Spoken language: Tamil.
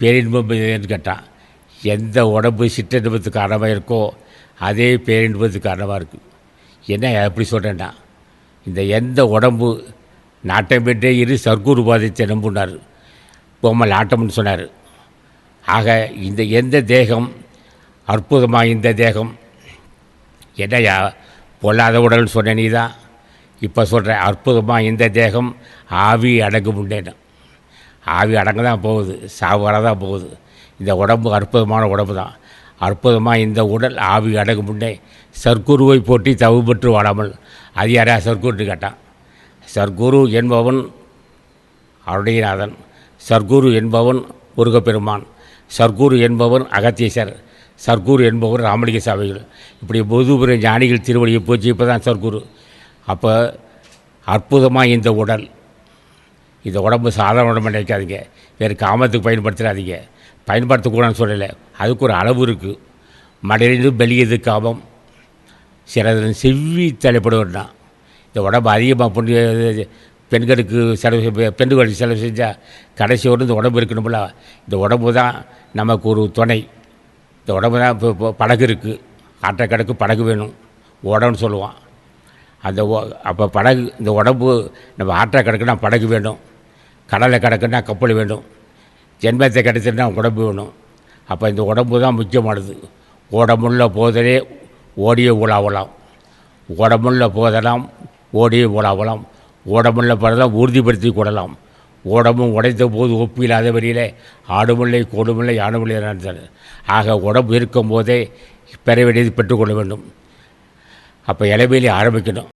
பேரின்பம் எதுன்னு கேட்டான். எந்த உடம்பு சிற்றின்பத்துக்கு காரணமாக இருக்கோ அதே பேரின்பத்துக்கு காரணமாக இருக்குது. என்ன எப்படி சொல்கிறேன்னா, இந்த எந்த உடம்பு நாட்டம் பெற்றே இரு சர்க்குரு பாதித்த நம்புனார், பொம்மல் ஆட்டம்னு சொன்னார். ஆக இந்த எந்த தேகம் அற்புதமாக, இந்த தேகம் என்னையா பொல்லாத உடல்னு சொன்ன நீ தான் இப்போ சொல்கிற. அற்புதமாக இந்த தேகம் ஆவி அடங்கு முன்னேன்னு. ஆவி அடங்க தான் போகுது, சாவு வர தான் போகுது. இந்த உடம்பு அற்புதமான உடம்பு தான். அற்புதமாக இந்த உடல் ஆவி அடங்கு முன்னே சர்க்குருவை போற்றி தவு பெற்று வாழாமல். அது யாரா சர்க்குருன்னு கேட்டான். சர்க்குரு என்பவன் அருடையநாதன், சர்க்குரு என்பவன் முருகப்பெருமான், சர்க்குரு என்பவன் அகத்தீசர், சர்க்குரு என்பவர் ராமலிங்க சாமிகள். இப்படி பொதுபுற ஞானிகள் திருவடியை போச்சு. இப்போ தான் சர்க்குரு. அப்போ அற்புதமாக இந்த உடல், இந்த உடம்பு சாதாரண உடம்பு நினைக்காதீங்க. வேறு காமத்துக்கு பயன்படுத்துகிறாதீங்க. பயன்படுத்தக்கூடாதுன்னு சொல்லலை, அதுக்கு ஒரு அளவு இருக்குது. மடையிலிருந்து வெளியது காமம், சிலதில் செவ்வி தலைப்படுவதுனா. இந்த உடம்பு அதிகமாக பெண்களுக்கு பெண்களுக்கு செலவு செஞ்சால் கடைசி வரும் இந்த உடம்பு இருக்கணும்ல. இந்த உடம்பு தான் நமக்கு ஒரு துணை. இந்த உடம்பு தான் இப்போ படகு இருக்குது, ஆட்டை கிடக்கு படகு வேணும், ஓடம்னு சொல்லுவான். அந்த அப்போ படகு, இந்த உடம்பு நம்ம ஆற்றை கிடக்குன்னா படகு வேணும், கடலை கிடக்குன்னா கப்பல் வேணும், ஜென்மத்தை கிடைச்சிருந்தா உடம்பு வேணும். அப்போ இந்த உடம்பு தான் முக்கியமானது. ஓடமுள்ள போதலே ஓடிய உலாவலாம், ஓடமுள்ள போதெல்லாம் ஓடிய உலாவலாம், ஓடமுள்ள போதெல்லாம் உறுதிப்படுத்தி கொள்ளலாம். ஓடமும் உடைத்த போது ஒப்பில்லாத வரியிலே ஆடுமில்லை கோடுமில்லை யானுமில்லை நடந்தார். ஆக உடம்பு இருக்கும் போதே பெற வேண்டியது பெற்றுக்கொள்ள வேண்டும். அப்போ இளமையிலே ஆரம்பிக்கணும்.